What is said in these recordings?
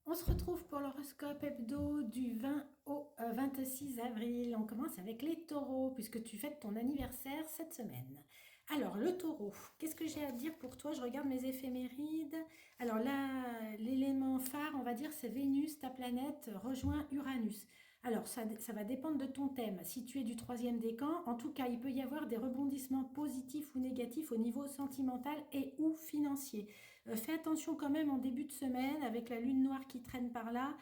On se retrouve pour l'horoscope hebdo du 20 au 26 avril. On commence avec les taureaux, puisque tu fêtes ton anniversaire cette semaine. Alors, le taureau, qu'est-ce que j'ai à dire pour toi? Je regarde mes éphémérides. Alors là, l'élément phare, on va dire, c'est Vénus, ta planète, rejoint Uranus. Alors, ça va dépendre de ton thème. Si tu es du troisième décan, en tout cas, il peut y avoir des rebondissements positifs ou négatifs au niveau sentimental et ou financier. Fais attention quand même en début de semaine avec la lune noire qui traîne par là.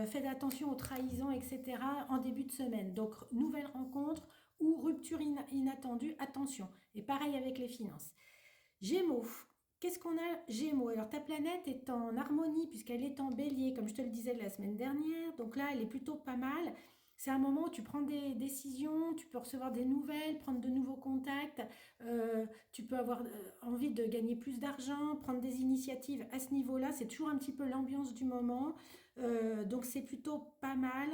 Faites attention aux trahisons, etc. en début de semaine. Donc, nouvelle rencontre ou rupture inattendue, attention. Et pareil avec les finances. Gémeaux. Qu'est-ce qu'on a Gémeaux? Alors ta planète est en harmonie puisqu'elle est en bélier, comme je te le disais la semaine dernière. Donc là, elle est plutôt pas mal. C'est un moment où tu prends des décisions, tu peux recevoir des nouvelles, prendre de nouveaux contacts, tu peux avoir envie de gagner plus d'argent, prendre des initiatives à ce niveau-là. C'est toujours un petit peu l'ambiance du moment. Donc c'est plutôt pas mal.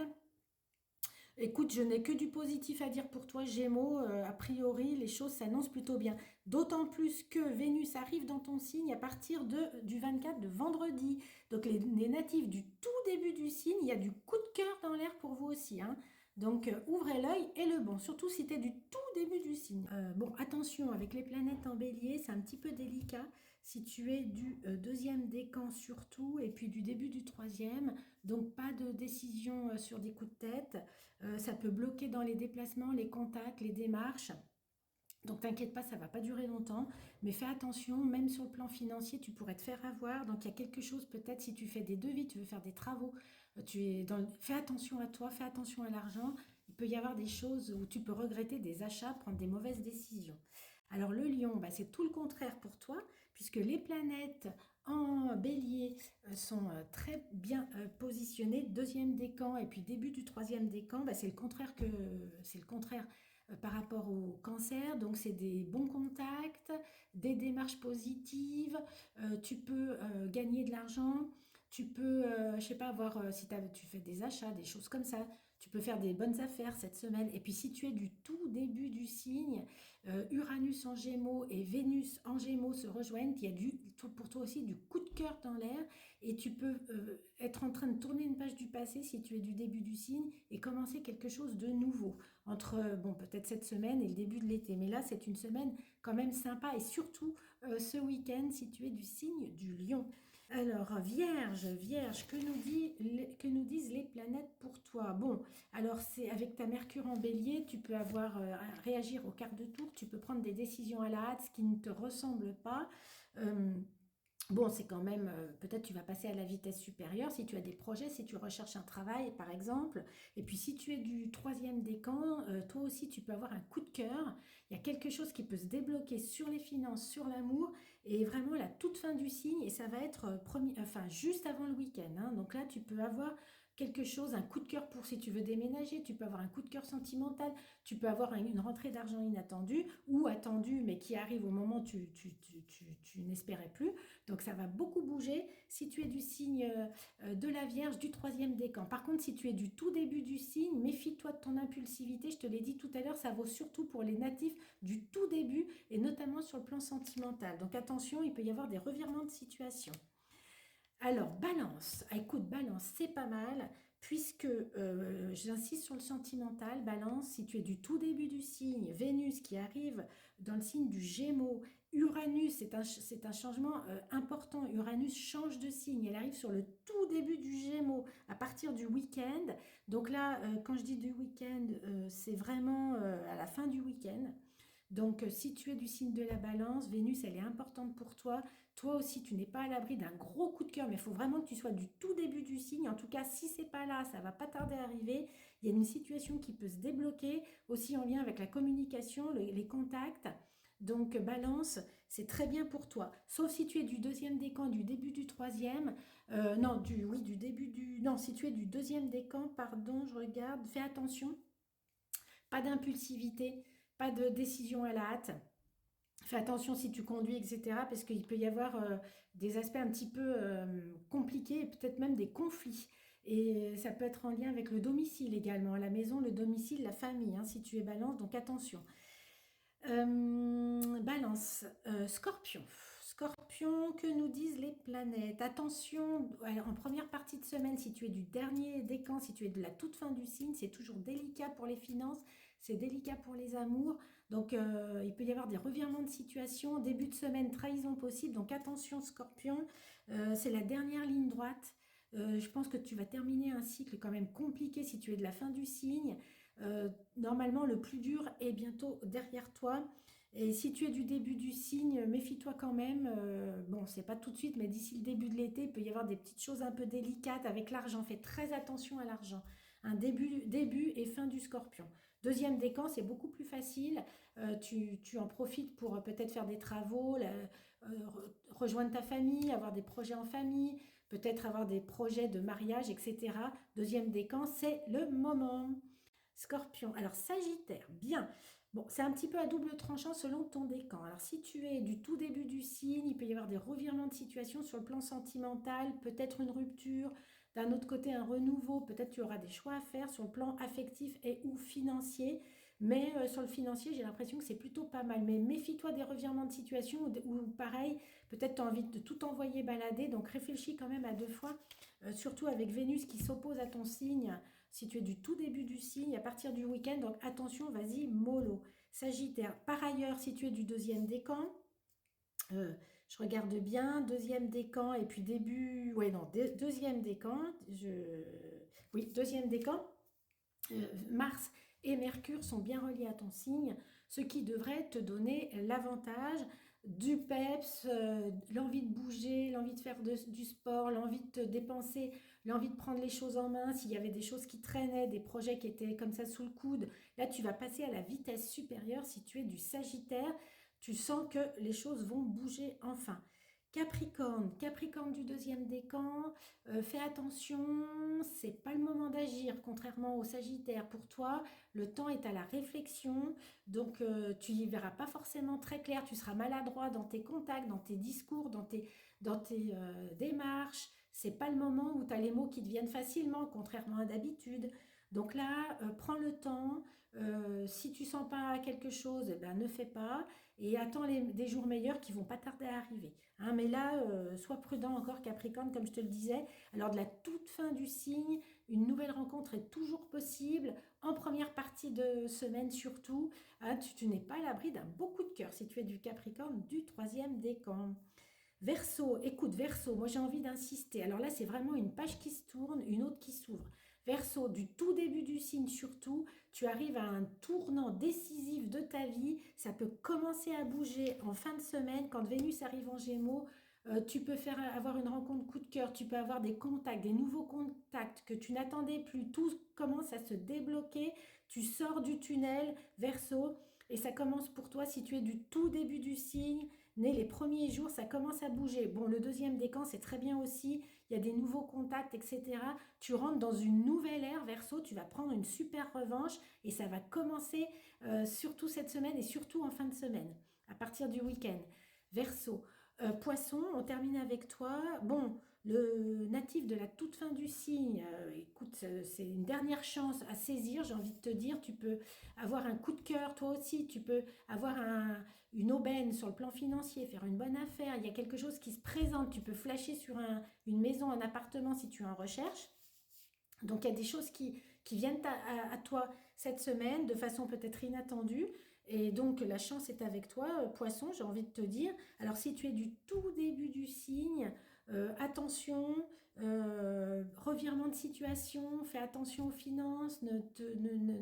Écoute, je n'ai que du positif à dire pour toi, Gémeaux. A priori, les choses s'annoncent plutôt bien. D'autant plus que Vénus arrive dans ton signe à partir du 24 de vendredi. Donc les natifs du tout début du signe, il y a du coup de cœur dans l'air pour vous aussi, hein. Donc ouvrez l'œil et le bon, surtout si tu es du tout début du signe. Bon, attention, avec les planètes en bélier, c'est un petit peu délicat. Si tu es du deuxième décan surtout, et puis du début du troisième, donc pas de décision sur des coups de tête. Ça peut bloquer dans les déplacements, les contacts, les démarches. Donc t'inquiète pas, ça va pas durer longtemps, mais fais attention, même sur le plan financier, tu pourrais te faire avoir. Donc il y a quelque chose, peut-être si tu fais des devis, tu veux faire des travaux, fais attention à toi, fais attention à l'argent. Il peut y avoir des choses où tu peux regretter des achats, prendre des mauvaises décisions. Alors le lion, bah, c'est tout le contraire pour toi, puisque les planètes en bélier sont très bien positionnées. Deuxième décan et puis début du troisième décan, bah, c'est le contraire par rapport au cancer. Donc, c'est des bons contacts, des démarches positives. Tu peux gagner de l'argent. Tu peux, je sais pas, avoir, si tu fais des achats, des choses comme ça. Tu peux faire des bonnes affaires cette semaine. Et puis, si tu es du tout début du signe, Uranus en Gémeaux et Vénus en Gémeaux se rejoignent, il y a pour toi aussi du coup de cœur dans l'air. Et tu peux être en train de tourner une page du passé si tu es du début du signe et commencer quelque chose de nouveau entre, bon, peut-être cette semaine et le début de l'été. Mais là, c'est une semaine quand même sympa et surtout ce week-end si tu es du signe du lion. Alors, Vierge, que nous disent les planètes pour toi? Bon, alors c'est avec ta Mercure en bélier, tu peux avoir à réagir au quart de tour, tu peux prendre des décisions à la hâte, ce qui ne te ressemble pas. Euh, Bon, c'est quand même, peut-être tu vas passer à la vitesse supérieure si tu as des projets, si tu recherches un travail par exemple. Et puis si tu es du troisième décan, toi aussi tu peux avoir un coup de cœur. Il y a quelque chose qui peut se débloquer sur les finances, sur l'amour et vraiment la toute fin du signe. Et ça va être enfin, juste avant le week-end, hein. Donc là, tu peux avoir quelque chose, un coup de cœur pour si tu veux déménager, tu peux avoir un coup de cœur sentimental, tu peux avoir une rentrée d'argent inattendue ou attendue mais qui arrive au moment où tu n'espérais plus. Donc ça va beaucoup bouger si tu es du signe de la Vierge du troisième décan. Par contre, si tu es du tout début du signe, méfie-toi de ton impulsivité. Je te l'ai dit tout à l'heure, ça vaut surtout pour les natifs du tout début et notamment sur le plan sentimental. Donc attention, il peut y avoir des revirements de situation. Alors, balance. Ah, écoute, balance, c'est pas mal, puisque j'insiste sur le sentimental. Balance, si tu es du tout début du signe, Vénus qui arrive dans le signe du Gémeaux, Uranus, c'est un changement important. Uranus change de signe, elle arrive sur le tout début du Gémeaux, à partir du week-end. Donc là, quand je dis du week-end, c'est vraiment à la fin du week-end. Donc, si tu es du signe de la balance, Vénus, elle est importante pour toi. Toi aussi, tu n'es pas à l'abri d'un gros coup de cœur, mais il faut vraiment que tu sois du tout début du signe. En tout cas, si c'est pas là, ça va pas tarder à arriver. Il y a une situation qui peut se débloquer, aussi en lien avec la communication, les contacts. Donc, balance, c'est très bien pour toi. Sauf si tu es du deuxième décan, du début du troisième. Non, oui, du début du... Non, si tu es du deuxième décan, pardon, je regarde. Fais attention. Pas d'impulsivité, pas de décision à la hâte. Fais attention si tu conduis, etc. Parce qu'il peut y avoir des aspects un petit peu compliqués et peut-être même des conflits. Et ça peut être en lien avec le domicile également, la maison, le domicile, la famille, hein, si tu es balance, donc attention. Balance, Scorpion. Scorpion, que nous disent les planètes? Attention, alors, en première partie de semaine, si tu es du dernier décan, si tu es de la toute fin du signe, c'est toujours délicat pour les finances, c'est délicat pour les amours. Donc, il peut y avoir des revirements de situation. Début de semaine, trahison possible. Donc, attention, Scorpion, c'est la dernière ligne droite. Je pense que tu vas terminer un cycle quand même compliqué si tu es de la fin du signe. Normalement, le plus dur est bientôt derrière toi. Et si tu es du début du signe, méfie-toi quand même. Bon, c'est pas tout de suite, mais d'ici le début de l'été, il peut y avoir des petites choses un peu délicates avec l'argent. Fais très attention à l'argent. Un début et fin du scorpion. Deuxième décan, c'est beaucoup plus facile. Tu en profites pour peut-être faire des travaux, rejoindre ta famille, avoir des projets en famille, peut-être avoir des projets de mariage, etc. Deuxième décan, c'est le moment. Scorpion. Alors, Sagittaire, bien. Bon, c'est un petit peu à double tranchant selon ton décan. Alors, si tu es du tout début du signe, il peut y avoir des revirements de situation sur le plan sentimental, peut-être une rupture, d'un autre côté un renouveau, peut-être tu auras des choix à faire sur le plan affectif et ou financier. Mais sur le financier, j'ai l'impression que c'est plutôt pas mal. Mais méfie-toi des revirements de situation ou pareil, peut-être tu as envie de tout envoyer balader. Donc réfléchis quand même à deux fois, surtout avec Vénus qui s'oppose à ton signe si tu es du tout début du signe, à partir du week-end, donc attention, vas-y, mollo. Sagittaire, par ailleurs, si tu es du deuxième décan, je regarde bien, deuxième décan, et puis début, ouais, non, deuxième décan, oui, deuxième décan, Mars et Mercure sont bien reliés à ton signe, ce qui devrait te donner l'avantage du peps, l'envie de bouger, l'envie de faire du sport, l'envie de te dépenser, l'envie de prendre les choses en main. S'il y avait des choses qui traînaient, des projets qui étaient comme ça sous le coude, là tu vas passer à la vitesse supérieure. Si tu es du Sagittaire, tu sens que les choses vont bouger enfin. Capricorne, Capricorne du deuxième décan, fais attention, c'est pas le moment d'agir, contrairement au Sagittaire. Pour toi, le temps est à la réflexion, donc tu n'y verras pas forcément très clair, tu seras maladroit dans tes contacts, dans tes discours, dans tes démarches. C'est pas le moment où tu as les mots qui te viennent facilement, contrairement à d'habitude. Donc là, prends le temps. Si tu sens pas quelque chose, eh ben, ne fais pas et attends des jours meilleurs qui vont pas tarder à arriver. Hein, mais là, sois prudent encore Capricorne, comme je te le disais. Alors de la toute fin du signe, une nouvelle rencontre est toujours possible, en première partie de semaine surtout. Hein, tu n'es pas à l'abri d'un beau coup de cœur si tu es du Capricorne du troisième décan. Verseau, écoute, Verseau, moi j'ai envie d'insister. Alors là, c'est vraiment une page qui se tourne, une autre qui s'ouvre. Verseau, du tout début du signe surtout, tu arrives à un tournant décisif de ta vie. Ça peut commencer à bouger en fin de semaine quand Vénus arrive en Gémeaux. Tu peux avoir une rencontre coup de cœur, tu peux avoir des contacts, des nouveaux contacts que tu n'attendais plus. Tout commence à se débloquer. Tu sors du tunnel, Verseau, et ça commence pour toi si tu es du tout début du signe. Né les premiers jours, ça commence à bouger. Bon, le deuxième décan, c'est très bien aussi. Il y a des nouveaux contacts, etc. Tu rentres dans une nouvelle ère, Verseau. Tu vas prendre une super revanche et ça va commencer surtout cette semaine et surtout en fin de semaine, à partir du week-end. Verseau. Poisson, on termine avec toi. Bon, le natif de la toute fin du signe, écoute, c'est une dernière chance à saisir, j'ai envie de te dire. Tu peux avoir un coup de cœur, toi aussi. Tu peux avoir une aubaine sur le plan financier, faire une bonne affaire. Il y a quelque chose qui se présente. Tu peux flasher sur une maison, un appartement si tu es en recherche. Donc il y a des choses qui viennent à toi cette semaine de façon peut-être inattendue. Et donc la chance est avec toi, poisson, j'ai envie de te dire. Alors si tu es du tout début du signe, attention, revirement de situation, fais attention aux finances,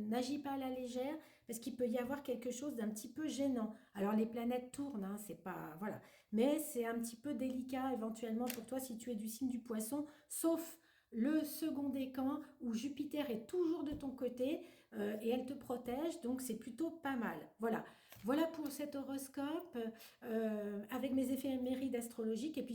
n'agis pas à la légère, parce qu'il peut y avoir quelque chose d'un petit peu gênant. Alors les planètes tournent, hein, c'est pas... Voilà. Mais c'est un petit peu délicat éventuellement pour toi si tu es du signe du poisson, sauf le second décan où Jupiter est toujours de ton côté et elle te protège, donc c'est plutôt pas mal. Voilà, voilà pour cet horoscope avec mes éphémérides astrologiques et puis